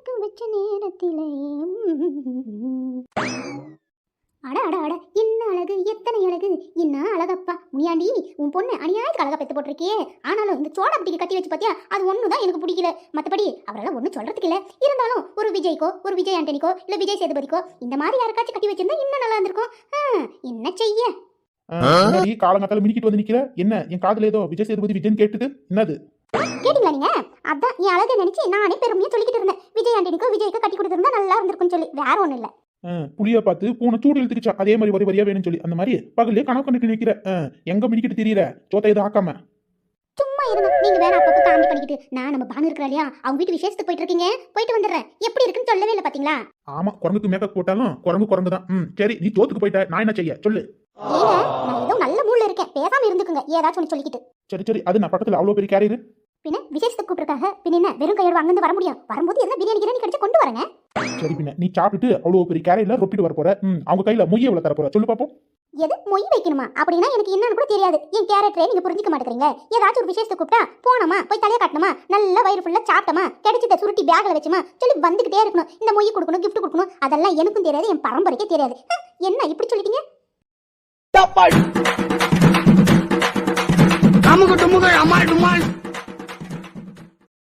மயக்க வச்ச நேரத்திலே அட அட அட என்ன அழகு, எத்தனை அழகு, என்ன அழகப்பா. முனியாண்டி, உன் பொண்ணு அநியாயத்துக்கு அழகா பெத்து போட்டிருக்கியே. ஆனாலும் இந்த சோடா புட்டிக்கு கட்டி வச்சு பார்த்தியா, அது ஒன்று தான் எனக்கு பிடிக்கல. மற்றபடி அவரெல்லாம் ஒன்றும் சொல்றதுக்கு இல்லை. இருந்தாலும் ஒரு விஜய்க்கோ, ஒரு விஜய் ஆண்டனிக்கோ, இல்லை விஜய் சேதுபதிக்கோ இந்த மாதிரி யாருக்காச்சும் கட்டி வச்சிருந்தா இன்னும் நல்லா இருந்திருக்கும். என்ன செய்ய காலங்காத்தால மினிக்கிட்டு வந்து நிக்கிற. என்ன என் காதுல ஏதோ விஜய் சேதுபதி விஜய்னு கேட்டுது, என்னது கேட்டீங்களா நீங்க? அதான் என் அழகை நினைச்சு நானே பெருமையா சொல்லிக்கிட்டு இருந்தேன். விஜய் ஆண்டனிக்கோ விஜய்க்கோ கட்டி கொடுத்துருந்தா நல்லா இருந்திருக்குன்னு சொல்லி. வேற ஒன்றும் இல்லை. புளிய பார்த்து பூனை சூடு இழுத்துக்கிச்சா, அதே மாதிரி வரி வரியா வேணும்னு சொல்லி அந்த மாதிரி பகல்லே கனவு கண்டுட்டு நிக்கிற. எங்க மினிக்கிட்டு தெரியல சோத்த எதுவும் ஆக்காம சும்மா இருங்க. நீங்க வேற அப்பப்போ காமெடி பண்ணிக்கிட்டு. நான் நம்ம பானு இருக்கிறா இல்லையா, அவங்க வீட்டு விசேஷத்துக்கு போயிட்டு இருக்கீங்க. போயிட்டு வந்துடுறேன். எப்படி இருக்குன்னு சொல்லவே இல்லை பாத்தீங்களா? ஆமா, குரங்குக்கு மேக்கப் போட்டாலும் குரங்கு தான். சரி, நீ தோத்துக்கு போயிட்ட, நான் என்ன செய்ய சொல்லு. ஏங்க, நான் ஏதோ நல்ல மூட்ல இருக்கேன். பேசாம இருந்துக்குங்க, ஏதாச்சும் ஒன்று சொல்லிக்கிட்டு. சரி, அது நான் பக்கத்துல அவ்வளவு பெரிய கேரியர். பின்ன விசேஷத்துக்கு கூப்பிட்டுருக்காங்க. பின்ன என்ன வெறும் கையோட அங்கிருந்து வர முடியும்? வரும்போது என்ன பிரியாணி கடிச்சு கொண்டு வரேங்க. சரி, பின்ன நீ சாப்பிட்டுட்டு அவ்வளவு பெரிய கேரியர்ல ரொப்பிட்டு வர போற. அவங்க கையில மொய்யை எவ்வளவு தர போற சொல்லு பாப்போம். எது மொய் வைக்கணுமா? அப்படின்னா எனக்கு என்னன்னு கூட தெரியாது. என் கேரக்டரே நீங்க புரிஞ்சுக்க மாட்டேங்கிறீங்க. ஏதாச்சும் ஒரு விசேஷத்துக்கு கூப்பிட்டா போனோமா, போய் தலையை காட்டணுமா, நல்ல வயிறு ஃபுல்லா சாப்பிட்டோமா, கிடைச்சத சுருட்டி பேக்ல வச்சுமா சொல்லி வந்துகிட்டே இருக்கணும். இந்த மொய் கொடுக்கணும், கிஃப்ட் கொடுக்கணும், அதெல்லாம் எனக்கும் தெரியாது, என் பரம்பரைக்கே தெரியாது. என்ன இப்படி சொல்லிட்டீங்க? அம்முக்கு டும்முக்கு அம்மா டும்மாள்